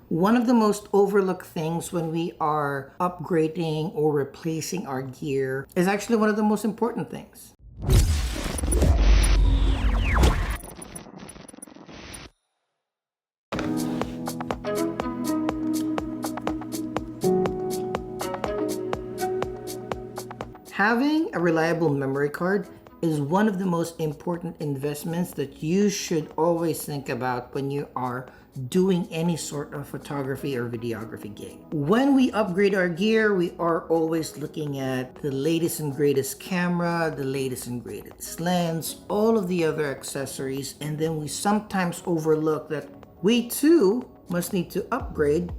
One of the most overlooked things when we are upgrading or replacing our gear is actually one of the most important things. Having a reliable memory card is one of the most important investments that you should always think about when you are doing any sort of photography or videography gig. When we upgrade our gear, we are always looking at the latest and greatest camera, the latest and greatest lens, all of the other accessories, and then we sometimes overlook that we too must need to upgrade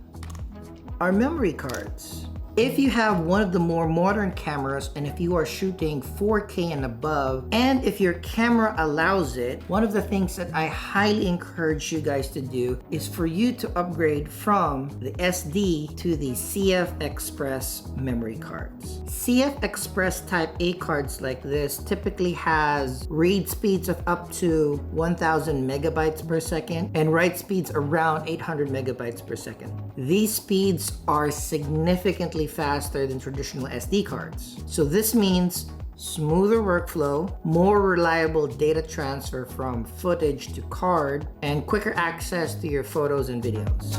our memory cards. If you have one of the more modern cameras and if you are shooting 4K and above, and if your camera allows it, one of the things that I highly encourage you guys to do is for you to upgrade from the SD to the CFexpress memory cards. CFexpress Type A cards like this typically has read speeds of up to 1000 megabytes per second and write speeds around 800 megabytes per second. These speeds are significantly faster than traditional SD cards. So this means smoother workflow, more reliable data transfer from footage to card, and quicker access to your photos and videos.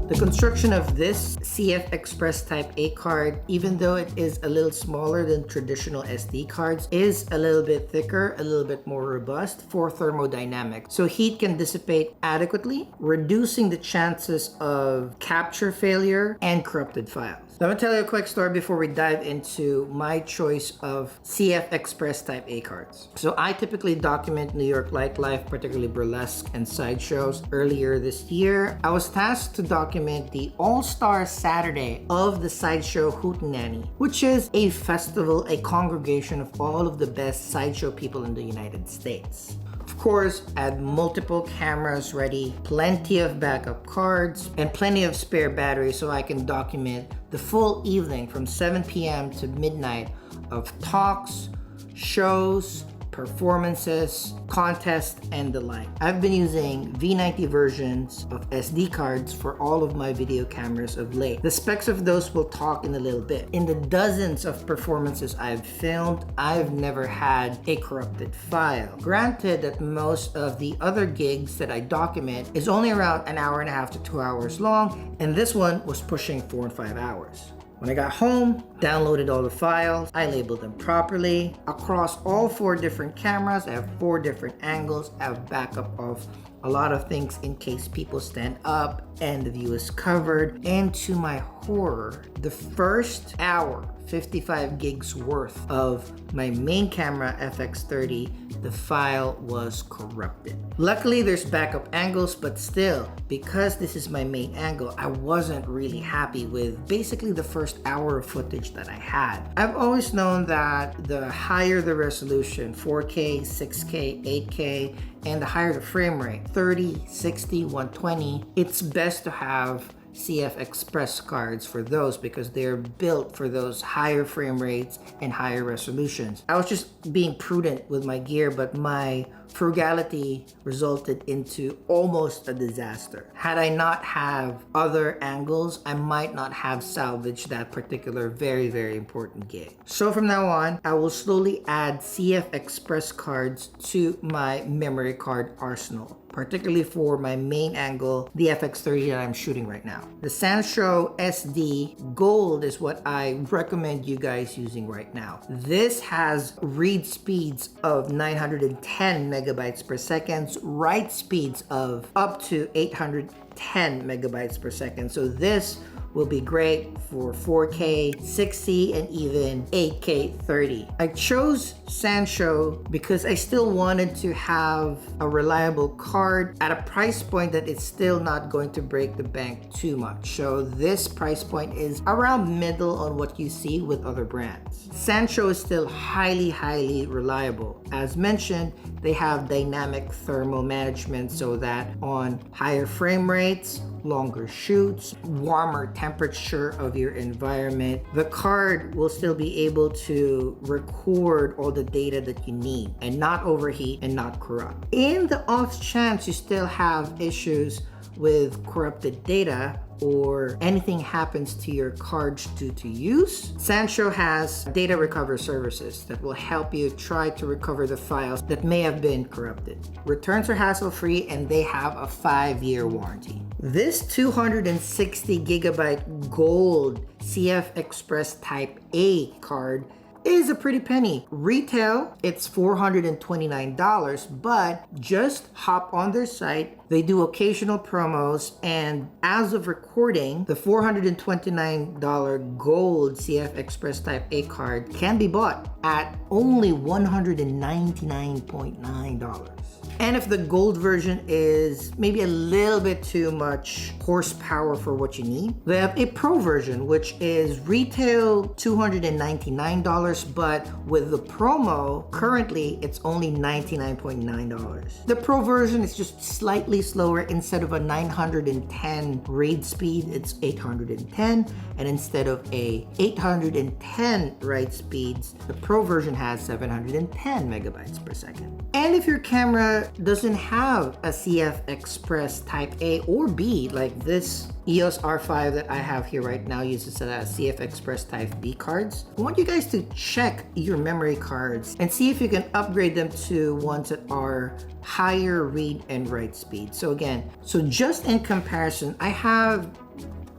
The construction of this CFexpress Type A card, even though it is a little smaller than traditional SD cards, is a little bit thicker, a little bit more robust for thermodynamics. So heat can dissipate adequately, reducing the chances of capture failure and corrupted files. So I'm gonna tell you a quick story before we dive into my choice of CFexpress Type A cards. So I typically document New York nightlife, particularly burlesque and sideshows. Earlier this year, I was tasked to document the All-Star Saturday of the Sideshow Hootenanny, which is a festival, a congregation of all of the best sideshow people in the United States. Of course, I had multiple cameras ready, plenty of backup cards, and plenty of spare batteries so I can document the full evening from 7 p.m. to midnight of talks, shows, performances, contests, and the like. I've been using V90 versions of SD cards for all of my video cameras of late. The specs of those we'll talk in a little bit. In the dozens of performances I've filmed, I've never had a corrupted file. Granted that most of the other gigs that I document is only around an hour and a half to 2 hours long, and this one was pushing 4 and 5 hours. When I got home, downloaded all the files, I labeled them properly. Across all 4 different cameras, I have 4 different angles. I have backup of a lot of things in case people stand up and the view is covered. And to my horror, the first hour, 55 gigs worth of my main camera FX30, the file was corrupted. Luckily, there's backup angles, but still, because this is my main angle, I wasn't really happy with basically the first hour of footage that I had. I've always known that the higher the resolution, 4K, 6K, 8K, and the higher the frame rate, 30, 60, 120, it's best to have CFexpress cards for those because they're built for those higher frame rates and higher resolutions. I was just being prudent with my gear, but my frugality resulted into almost a disaster. Had I not have other angles, I might not have salvaged that particular very, very important gig. So from now on, I will slowly add CFexpress cards to my memory card arsenal, particularly for my main angle, the FX30 that I'm shooting right now. The Sancho SD Gold is what I recommend you guys using right now. This has read speeds of 910 megabytes per second, write speeds of up to 810 megabytes per second. So this will be great for 4K 60 and even 8K 30. I chose Sancho because I still wanted to have a reliable card at a price point that it's still not going to break the bank too much. So this price point is around middle on what you see with other brands. Sancho is still highly, highly reliable. As mentioned, they have dynamic thermal management so that on higher frame rates, longer shoots, warmer temperature of your environment, the card will still be able to record all the data that you need and not overheat and not corrupt. In the off chance you still have issues with corrupted data or anything happens to your cards due to use, Sancho has data recovery services that will help you try to recover the files that may have been corrupted. Returns are hassle-free and they have a 5-year warranty. This 260 gigabyte gold CFexpress Type A card is a pretty penny. Retail, it's $429, but just hop on their site. They do occasional promos, and as of recording, the $429 gold CFexpress Type A card can be bought at only $199.9. And if the gold version is maybe a little bit too much horsepower for what you need, they have a pro version, which is retail $299, but with the promo, currently it's only $99.9. The pro version is just slightly slower. Instead of a 910 read speed, it's 810, and instead of a 810 write speeds, the pro version has 710 megabytes per second. And if your camera doesn't have a CFexpress Type A or B, like this EOS R5 that I have here right now uses a CFexpress Type B cards, I want you guys to check your memory cards and see if you can upgrade them to ones that are higher read and write speed. So again, just in comparison, I have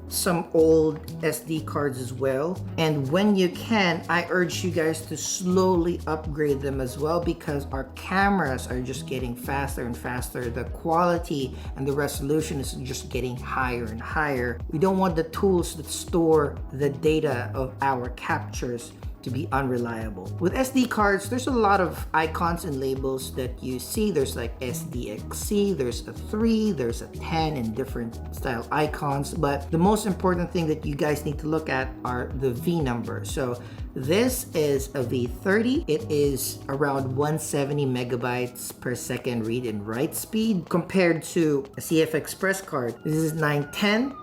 some old SD cards as well, and when you can, I urge you guys to slowly upgrade them as well, because our cameras are just getting faster and faster. The quality and the resolution is just getting higher and higher. We don't want the tools that store the data of our captures to be unreliable. With SD cards, there's a lot of icons and labels that you see. There's like SDXC, there's a 3, there's a 10, and different style icons. But the most important thing that you guys need to look at are the V numbers. So this is a V30. It is around 170 megabytes per second read and write speed compared to a CFexpress card. This is 910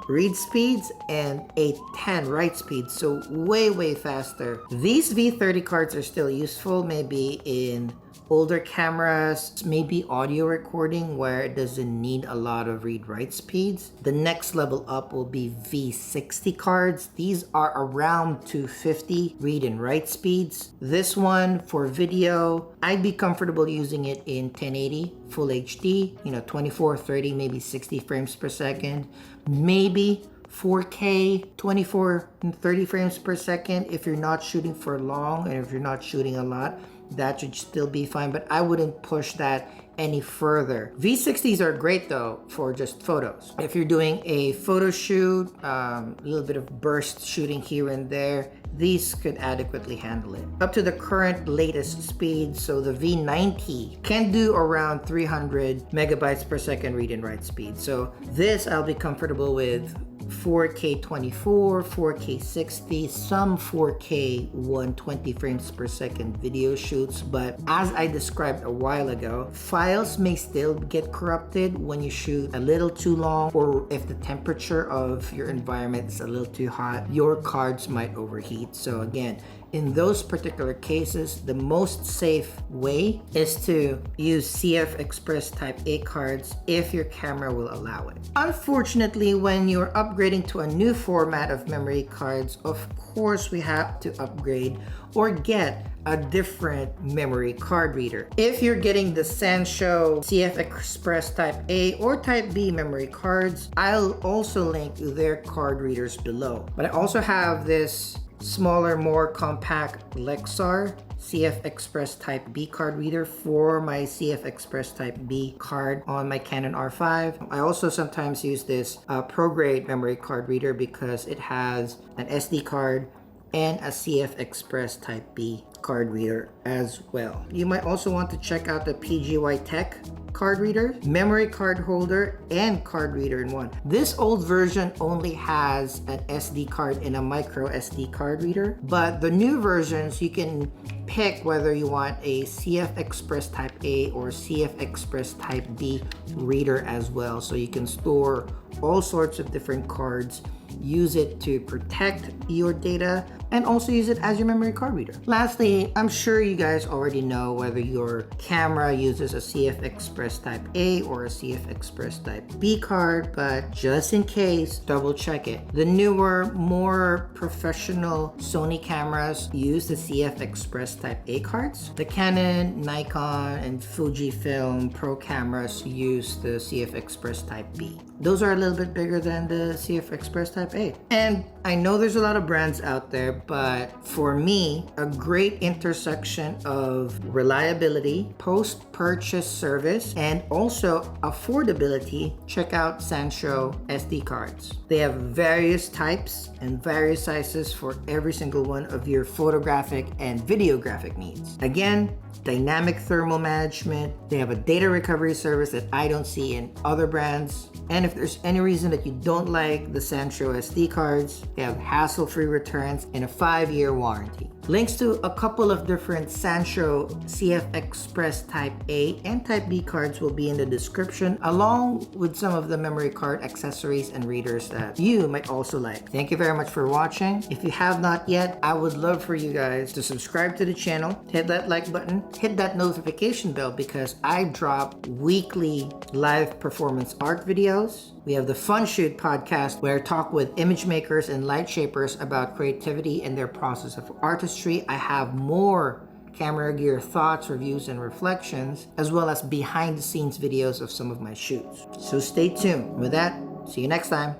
read speeds and 810 write speeds, so way faster. These V30 cards are still useful maybe in older cameras, maybe audio recording where it doesn't need a lot of read-write speeds. The next level up will be V60 cards. These are around 250 read and write speeds. This one for video, I'd be comfortable using it in 1080 full HD, 24, 30, maybe 60 frames per second, maybe 4K, 24 and 30 frames per second if you're not shooting for long and if you're not shooting a lot. That should still be fine, but I wouldn't push that any further. V60s are great though for just photos. If you're doing a photo shoot, a little bit of burst shooting here and there, these could adequately handle it. Up to the current latest speed, so the V90 can do around 300 megabytes per second read and write speed. So this I'll be comfortable with 4K 24, 4K 60, some 4K 120 frames per second video shoots. But as I described a while ago, files may still get corrupted when you shoot a little too long, or if the temperature of your environment is a little too hot, your cards might overheat. So again, in those particular cases, the most safe way is to use CFexpress Type A cards if your camera will allow it. Unfortunately, when you're upgrading to a new format of memory cards, of course we have to upgrade or get a different memory card reader. If you're getting the Sancho CFexpress Type A or Type B memory cards, I'll also link their card readers below. But I also have this smaller, more compact Lexar CFexpress Type B card reader for my CFexpress Type B card on my Canon R5. I also sometimes use this pro-grade memory card reader because it has an SD card and a CFexpress Type B card reader as well. You might also want to check out the PGY Tech card reader, memory card holder, and card reader in one. This old version only has an SD card and a micro SD card reader, but the new versions you can pick whether you want a CFexpress Type A or CFexpress Type B reader as well. So you can store all sorts of different cards, use it to protect your data, and also use it as your memory card reader. Lastly, I'm sure you guys already know whether your camera uses a CFexpress Type A or a CFexpress Type B card, but just in case, double check it. The newer, more professional Sony cameras use the CFexpress Type A cards. The Canon, Nikon, and Fujifilm Pro cameras use the CFexpress Type B. Those are a little bit bigger than the CFexpress Type A. And I know there's a lot of brands out there, but for me, a great intersection of reliability, post-purchase service, and also affordability, check out Sancho SD cards. They have various types and various sizes for every single one of your photographic and videographic needs. Again, dynamic thermal management. They have a data recovery service that I don't see in other brands. And if there's any reason that you don't like the Sancho SD cards, they have hassle-free returns and a 5-year warranty. Links to a couple of different Sancho CFexpress Type A and Type B cards will be in the description, along with some of the memory card accessories and readers that you might also like. Thank you very much for watching. If you have not yet, I would love for you guys to subscribe to the channel, hit that like button, hit that notification bell because I drop weekly live performance art videos. We have the Fun Shoot podcast where I talk with image makers and light shapers about creativity and their process of artistry. I have more camera gear thoughts, reviews, and reflections, as well as behind the scenes videos of some of my shoots. So stay tuned. With that, see you next time.